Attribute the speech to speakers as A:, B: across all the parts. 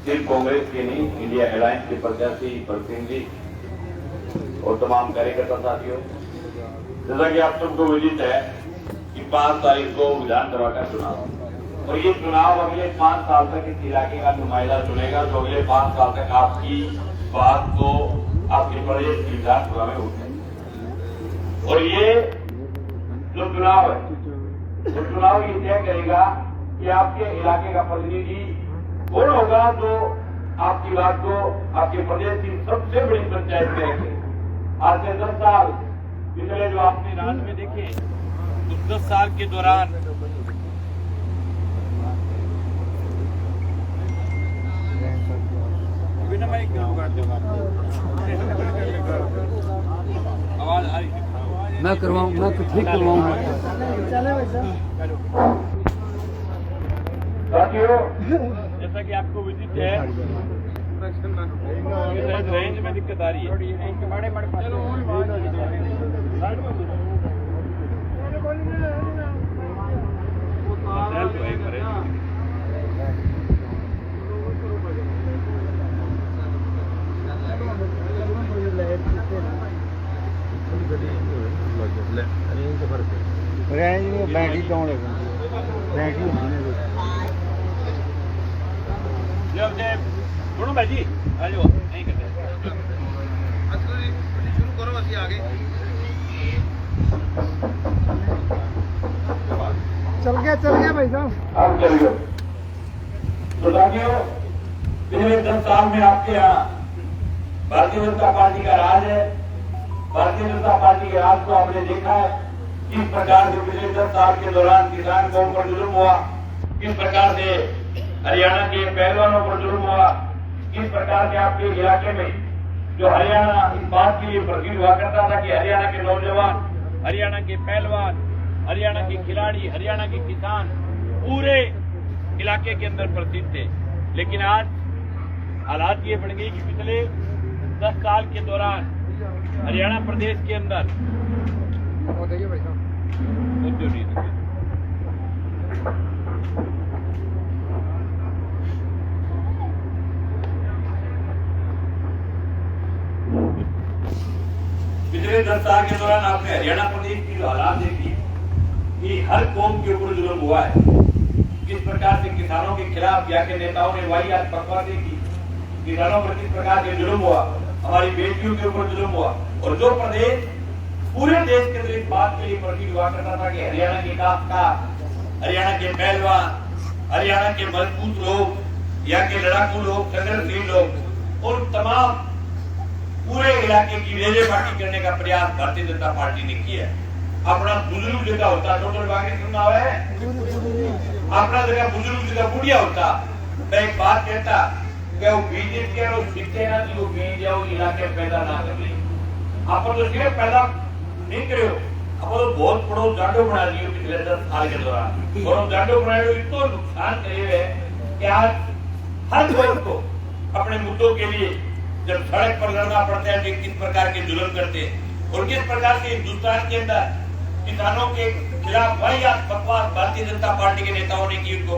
A: सिर्फ कांग्रेस के नहीं, इंडिया अलायंस के प्रत्याशी प्रतिनिधि और तमाम कार्यकर्ता साथियों, जैसा कि आप सबको विदित है कि 5 तारीख को विधानसभा का चुनाव, और ये चुनाव अगले 5 साल तक इस इलाके का नुमाइंदा चुनेगा जो अगले 5 साल तक आपकी बात को आपके प्रदेश की विधानसभा में उठेगी। और ये जो चुनाव है, वो चुनाव ये तय करेगा कि आपके इलाके का प्रतिनिधि कौन होगा जो आपकी बात को आपके प्रदेश की सबसे बड़ी पंचायत में रखे। आज से 10 साल पिछले जो आपने राज में देखे, उस 10 साल के दौरान आवाज आ रही है,
B: मैं करवाऊँ, मैं ठीक करवाऊंगा।
A: साथियों, जैसा कि आपको विदित है, रेंज में दिक्कत आ रही है।
B: रेंज में बैटरी कौन है? बैटरी
A: सुनो भाई जी, आ जाओ, नहीं करते शुरू करो, अभी आगे
B: चल गया भाई साहब।
A: आप चलिए। तो साथियों, पिछले 10 साल में आपके यहाँ भारतीय जनता पार्टी का राज है। भारतीय जनता पार्टी के राज को आपने देखा है किस प्रकार से पिछले 10 साल के दौरान किसान कौम पर जुल्म हुआ, किस प्रकार से हरियाणा के पहलवानों पर जुल्म हुआ, किस प्रकार से आपके इलाके में जो हरियाणा इस बात के लिए प्रसिद्ध हुआ करता था कि हरियाणा के नौजवान, हरियाणा के पहलवान, हरियाणा के खिलाड़ी, हरियाणा के किसान पूरे इलाके के अंदर प्रसिद्ध थे। लेकिन आज हालात ये बन गई कि पिछले 10 साल के दौरान हरियाणा प्रदेश के अंदर पिछले 10 साल के दौरान आपने हरियाणा प्रदेश की जो हालात देखी कि हर कौम के ऊपर जुल्म हुआ है। किस प्रकार से किसानों के खिलाफ यहाँ के नेताओं ने वाहियात बकवासें की, किसानों पर किस प्रकार से जुल्म हुआ, हमारी बेटियों के ऊपर जुल्म हुआ। और जो प्रदेश पूरे देश के अंदर इस बात के लिए प्रसिद्ध हुआ करता था कि हरियाणा के काश्तकार, हरियाणा के पहलवान, हरियाणा के मजबूत लोग, यहाँ के लड़ाकू लोग, संघर्षशील लोग, और तमाम पूरे इलाके की रेलेबाटी करने का प्रयास भारतीय जनता पार्टी ने किया है। अपना बुजुर्ग जगह होता, टोटल बाकी सुनना हुआ है, अपना जगह बुजुर्ग जगह बुढ़िया होता। मैं एक बात कहता कि वो बीजेपी और सीखते ना कि वो बीज या वो इलाके पैदा ना कर ले। आप तो सिर्फ पैदा नहीं करे हो, आप तो बहुत बड़ो जाडो बना लियो पिछले 10 साल के दौरान। बड़ो जाडो बनाए हो, इतना नुकसान करे हुए कि आज हर वर्ग को अपने मुद्दों के लिए जब सड़क पर लड़ना पड़ता है तो किस प्रकार के जुल्म करते हैं, और किस प्रकार से हिंदुस्तान के अंदर किसानों के खिलाफ वाहियात बकवास भारतीय जनता पार्टी के नेताओं ने की। उनको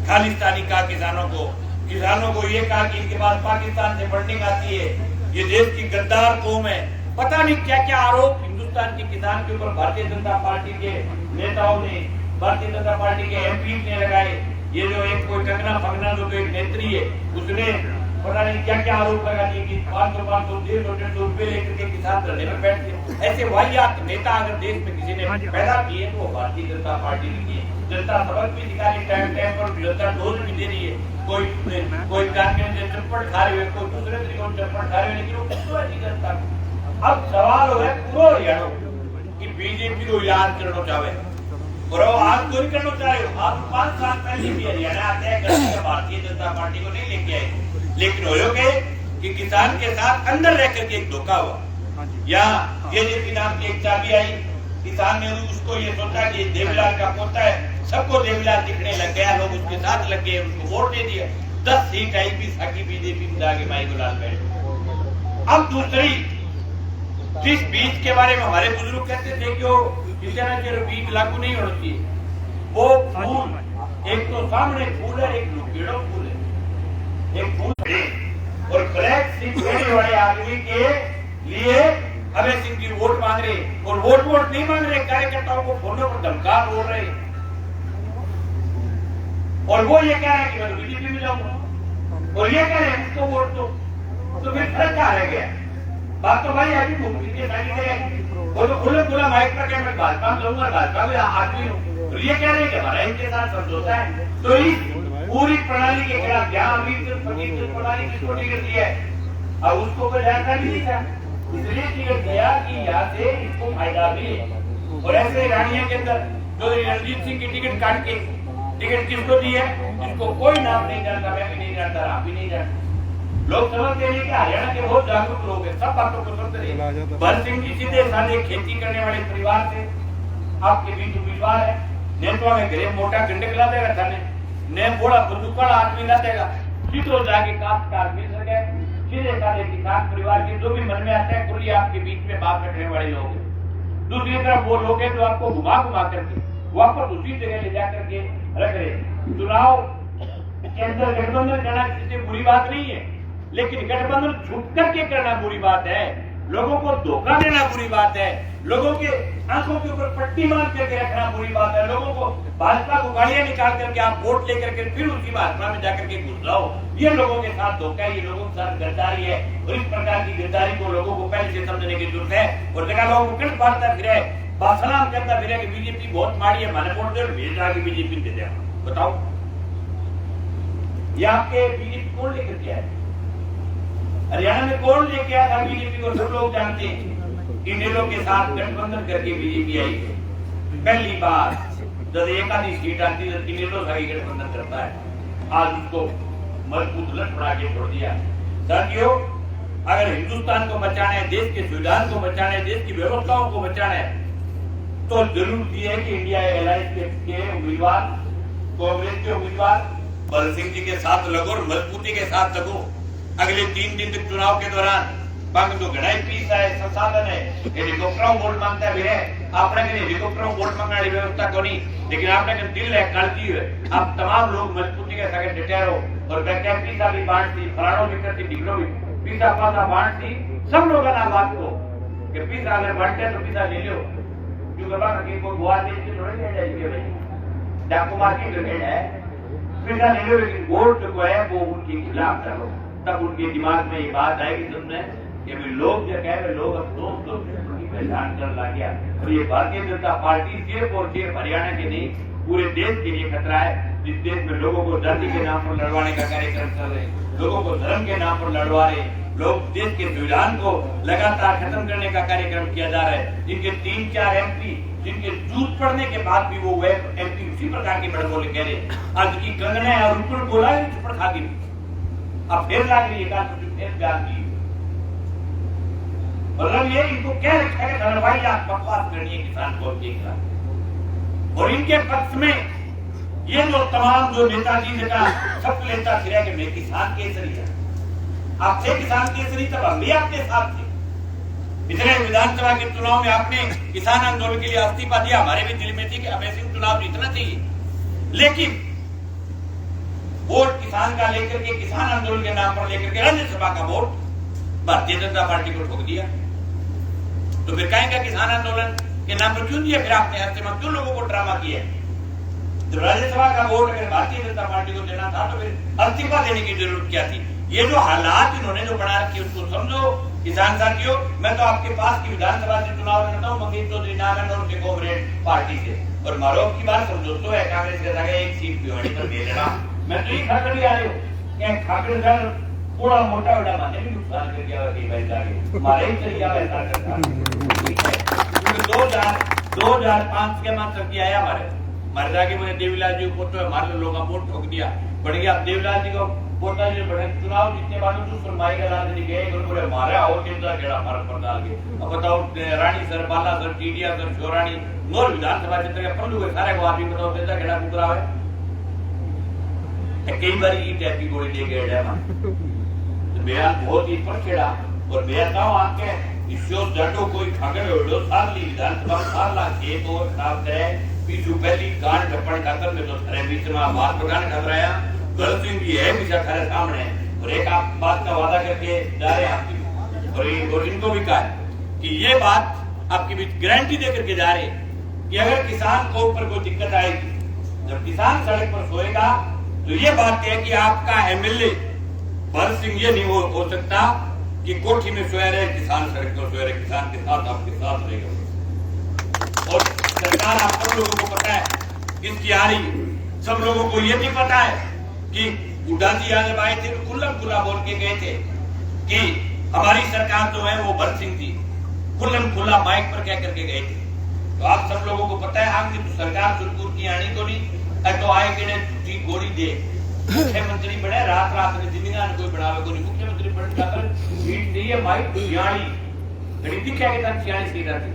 A: खालिस्तानी कहा, किसानों को ये कहा कि इनके पास पाकिस्तान से फंडिंग आती है, ये देश की गद्दार कौम है। पता नहीं क्या क्या आरोप हिंदुस्तान के किसान के ऊपर भारतीय जनता पार्टी के नेताओं ने, भारतीय जनता पार्टी के एमपी ने लगाए। ये जो एक कोई कंगना फंगना जो एक नेत्री है, उसने पता नहीं क्या क्या आरोप लगा दिए कि 500, 150 रुपए लेकर के किसान धरने में बैठते। ऐसे वाहियात नेता अगर देश में किसी ने पैदा किए तो वो भारतीय जनता पार्टी ने किए। जनता सबक भी दिखा रही, टाइम टाइम पर जनता डोज भी दे रही है। कोई चप्पल खा रहे हुए, कोई दूसरे तरीके से चप्पल खा रहे हुए, लेकिन वो किसको ऐसी जनता। अब सवाल हो है पूरा हरियाणा कि बीजेपी को इलाज करना चाहे, और आज तो नहीं करना चाहे। आप 5 साल पहले भी हरियाणा तय करके भारतीय जनता पार्टी को नहीं लेके आए, लेकिन हो गए कि किसान के साथ अंदर रह करके एक धोखा हुआ। या जेजेपी नाम की एक चाबी आई, किसान ने उसको ये सोचा कि देवीलाल का पोता है, सबको देवीलाल दिखने लग गया, लोग उसके साथ लग गए, उसको वोट दे दिया। 10 सीट आई, 20 आकी बीजेपी में जाके माई गुलाल बैठ। अब दूसरी जिस बीज के बारे में हमारे बुजुर्ग कहते थे कि वो बीज लागू नहीं होना चाहिए, वो फूल एक तो सामने फूल है, एक लुकेड़ो फूल है। एक भूत और ब्लैक सिख देने वाले आदमी के लिए अभय सिंह जी वोट मांग रहे, और वोट नहीं मांग रहे, कार्यकर्ताओं को फोनों पर धमका बोल रहे, और वो ये कह रहे हैं कि मैं तो बीजेपी में जाऊंगा, और ये कह रहे हैं उसको वोट दो। तो फिर फर्क क्या रह गया? बात तो भाई अभी मुमकिन के साथ है, वो तो खुला माइक पर मैं भाजपा में जाऊंगा, भाजपा में आदमी हूँ, तो ये कह रहे हैं कि हमारा इनके साथ समझौता है। तो इस पूरी प्रणाली के खिलाफ जहां अभी प्रणाली किसको टिकट दिया है, अब उसको कोई जानकारी नहीं था, इसलिए टिकट दिया कि यहाँ से इसको फायदा भी। और ऐसे रानिया के अंदर जो रणजीत सिंह की टिकट काट के टिकट किसको दी है, जिसको कोई नाम नहीं जानता, मैं भी नहीं जानता, आप भी नहीं जानते। लोग समझते हैं कि हरियाणा के बहुत जागरूक लोग हैं, सब बातों को समझते हैं। भरत सिंह जी सीधे साधे खेती करने वाले परिवार से आपके बीच उम्मीदवार है, ने तो हमें घरे मोटा गंडक ला देगा थाने, ने बोला बंदूकड़ आदमी ला देगा, सीधो जाके काश्तकार मिल सके, सीधे साधे किसान परिवार के जो भी मन में आता है खुली आपके बीच में बात रखने वाले लोग हैं। दूसरी तरफ वो लोग हैं जो आपको घुमा करके वापस उसी जगह ले जाकर के रख रहे। चुनाव के अंदर गठबंधन करना किसी बुरी बात नहीं है, लेकिन गठबंधन छुप करके करना बुरी बात है, लोगों को धोखा देना बुरी बात है, लोगों के आंखों के ऊपर पट्टी मार करके रखना बुरी बात है, लोगों को भाजपा को गालियां निकाल करके आप वोट लेकर के फिर उसी भाजपा में जाकर के घुस जाओ, ये लोगों के साथ धोखा है, ये लोगों के साथ गद्दारी है। और इस प्रकार की गद्दारी को लोगों को पहले से समझने की जरूरत है। और जगह लोगों को कंठ बांटता फिर बासलाम करता फिर कि बीजेपी बहुत माड़ी है, माने वोट दे भेज जाके बीजेपी दे दे। बताओ ये आपके बीजेपी कौन लेकर के आया? हरियाणा में कौन लेके आया था बीजेपी को? सब लोग जानते हैं। इनेलो के साथ गठबंधन करके बीजेपी आई, पहली बार जब एक आधी सीट आती है इनेलो का गठबंधन करता है, आज उसको मजबूत लट बढ़ा के छोड़ दिया। साथियों, अगर हिंदुस्तान को बचाना है, देश के संविधान को बचाना है, देश की व्यवस्थाओं को बचाना है, तो जरूर ये है कि इंडिया अलायंस के उम्मीदवार, कांग्रेस के उम्मीदवार भरत सिंह जी के साथ लगो और मजबूती के साथ लगो। अगले 3 दिन तक चुनाव के दौरान बाकी तो घड़ा पीस है, संसाधन है, हेलीकॉप्टरों वोट मांगता भी है, आपने हेलीकॉप्टरों वोट मांगने वाली व्यवस्था को नहीं, लेकिन आपने दिल है, कालजी है, आप तमाम लोग मजबूती के साथ डटे रहो। और पीसा भी बांट दी, फलाणों भी करती, डिगलो भी पीसा पासा बांट दी, सब लोग ना बात को कि पीसा अगर बांटते तो पीसा ले लो, क्योंकि बाकी कोई बुआ देश के थोड़े ले जाएंगे भाई, डाकू मार की ग्रेड है, पीसा ले लो, लेकिन वोट जो है वो उनके खिलाफ करो, तब उनके दिमाग में ये बात आएगी तुमने कि लोग जो कह रहे लोग अब दोस्त की पहचान कर ला गया। और ये भारतीय जनता पार्टी सिर्फ और सिर्फ हरियाणा के नहीं पूरे देश के लिए खतरा है, जिस देश में लोगों को जाति के नाम पर लड़वाने का कार्यक्रम चल रहे, लोगों को धर्म के नाम पर लड़वा रहे, लोग देश के संविधान को लगातार खत्म करने का कार्यक्रम किया जा रहा है। जिनके 3-4 MP जिनके जूत पड़ने के बाद भी वो MP उसी प्रकार की बड़बोले कह रहे, आज की कंगना और ऊपर बोला चुपड़ खा गई, अब फिर लाग रही है फिर ब्याज की, मतलब ये इनको कह रखा है धनवाई आप बकवास करनी है किसान को देखना। और इनके पक्ष में ये जो तमाम जो नेताजी नेता सब लेता फिर कि मैं किसान केसरी है, आपसे किसान केसरी तब हम भी आपके साथ थे। पिछले विधानसभा के चुनाव में आपने किसान आंदोलन के लिए इस्तीफा दिया, हमारे भी दिल में थी कि अभय सिंह चुनाव जीतना चाहिए, लेकिन वोट किसान का लेकर के, किसान आंदोलन के नाम पर लेकर के राज्यसभा का वोट भारतीय जनता पार्टी को ठोक दिया। तो फिर कहेंगे किसान आंदोलन के नाम पर क्यों दिया? फिर आपने हर समय क्यों लोगों को ड्रामा किया? जब राज्यसभा का वोट अगर भारतीय जनता पार्टी को देना था तो फिर इस्तीफा देने की जरूरत क्या थी? ये जो हालात इन्होंने जो बना रखी उसको समझो किसान साथियों। मैं तो आपके पास की विधानसभा से चुनाव लड़ता हूँ, मंगेश चौधरी नाम है और कॉमरेड पार्टी से, और मारो की बात समझौतो है कांग्रेस के साथ एक सीट भिवाड़ी पर दे देना। मैं तो ये खाकर भी आ रही हूँ क्या खाकर सर थोड़ा मोटा बड़ा माने भी नुकसान कर गया भाई जाके हमारे ही तरीका वैसा करता। 2005 के मां तक आया हमारे जाके मुझे देवीलाल जी को तो हमारे लोगों का वोट ठोक दिया बढ़ गया। अब देवीलाल जी को वोटा जी बढ़े चुनाव जीतने वालों तो फरमाई का राज नहीं गए बोले मारा और केंद्र घेरा फर्क पर डाल के। अब बताओ रानी सर बाला सर टीडिया सर छोरानी नोर विधानसभा क्षेत्र के पल्लू के सारे को आदमी बताओ केंद्र घेरा कुकरा है कई बार ई टाइप की गोली दे गए बयान बहुत ही परखेड़ा और मैं कहूं आपके इसो जटो कोई खगड़ होड़ो साल ली विधानसभा साल ला खेत और खराब करे पीछू पहली गांड ढप्पण खातर में तो थारे बीच में बात बगान खतराया भरत सिंह जी है पीछे थारे सामने और एक आप बात का वादा करके जा रहे हैं आपकी और इनको भी कहा है कि ये बात आपकी भी गारंटी दे करके जा रहे हैं कि अगर किसान को ऊपर कोई दिक्कत आएगी, जब किसान सड़क पर सोएगा तो ये बात है कि आपका एमएलए भरत सिंह ये नहीं हो सकता कि कोठी में सोया रहे, किसान सड़क पर सोया रहे, किसान के साथ आपके साथ रहेगा। और सरकार आप सब लोगों को पता है इसकी आ रही है, सब लोगों को ये भी पता है कि बुड्ढा जी आज जब आए थे तो खुल्लम खुल्ला बोल के गए थे कि हमारी सरकार जो है वो भरत सिंह थी, खुल्लम खुल्ला माइक पर कह करके गए थे। तो आप सब लोगों को पता है आपकी तो सरकार सुरपुर की आनी को नहीं तो आए के झूठी गोली दे मुख्यमंत्री बने रात रात में जिंदगी कोई बढ़ावे को नहीं, मुख्यमंत्री बनने का सीट नहीं है माइक सियाणी गरीबी क्या कहता सियाणी सीट आती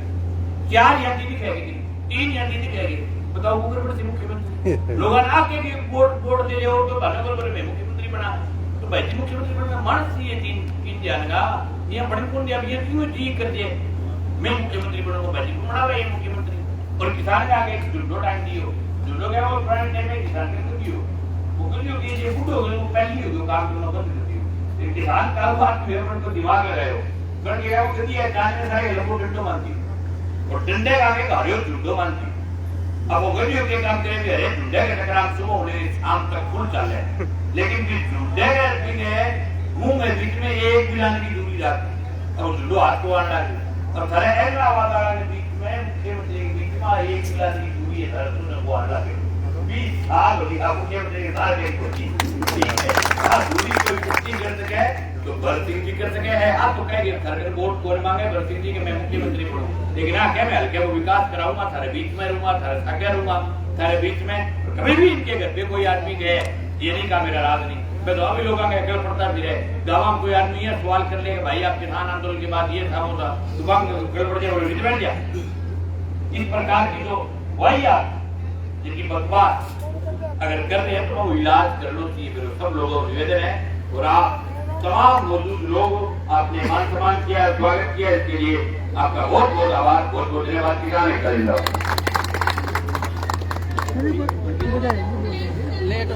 A: 4 या 3 दिखेगी 3 या 3 दिखेगी, बताओ ऊपर बड़े मुख्यमंत्री लोग आके भी वोट दे रहे हो तो भाना बोल मैं मुख्यमंत्री बना तो भाई जी मुख्यमंत्री बनना मानस ये 3 जानेगा ये बड़े कौन दिया ये क्यों जी कर दिए मैं मुख्यमंत्री बनूंगा भाई को बना ये मुख्यमंत्री और किसान के आगे जुड़ो टाइम दियो जुड़ो गया वो पुराने टाइम में किसान के दियो वो कर दियो ये बूढ़ो हो गए वो पहली हो गए काम दोनों कर दियो किसान का बात में को दिमाग में रहे हो कर गया वो कदी है जाने सारे लंबो डंडो मानती और डंडे का आगे घरियो जुड़ो मानती अब वो गलियों के काम करे भी अरे झुंडे के टकराव सुबह होने शाम तक फुल चल है लेकिन फिर झुंडे के मुंह में बीच में एक मिलाने की दूरी जाती अब झुंडो हाथ को आना और सारे हैदराबाद वाले बीच में मुख्यमंत्री के बीच में एक मिलाने की दूरी है सर तुमने वो आना के 20 साल हो गया मुख्यमंत्री के साथ एक होती ठीक है आप दूरी कोई कुछ कर सके तो भरत सिंह जी कर सके है आप तो कहेंगे सरकार वोट कौन मांगे भरत सिंह जी के मैं मुख्यमंत्री बनूं लेकिन आ क्या मैं हल्के वो विकास कराऊंगा थारे बीच में रहूंगा थारे सागे रहूंगा थारे बीच में कभी भी इनके घर पे कोई आदमी गए ये नहीं कहा मेरा राज नहीं मैं तो अभी लोगों के घर पड़ता भी रहे गाँव में कोई आदमी है सवाल कर ले भाई आप किसान आंदोलन के बाद ये था वो था दुकान घर पड़ जाए बैठ गया इस प्रकार की जो वही आप जिनकी बकवास अगर कर रहे हैं तो वो इलाज कर लो चाहिए फिर सब लोगों को निवेदन है और आप तमाम मौजूद लोग आपने मान सम्मान किया स्वागत किया इसके लिए आपका बहुत बहुत आभार बहुत बहुत धन्यवाद किसान
B: लेट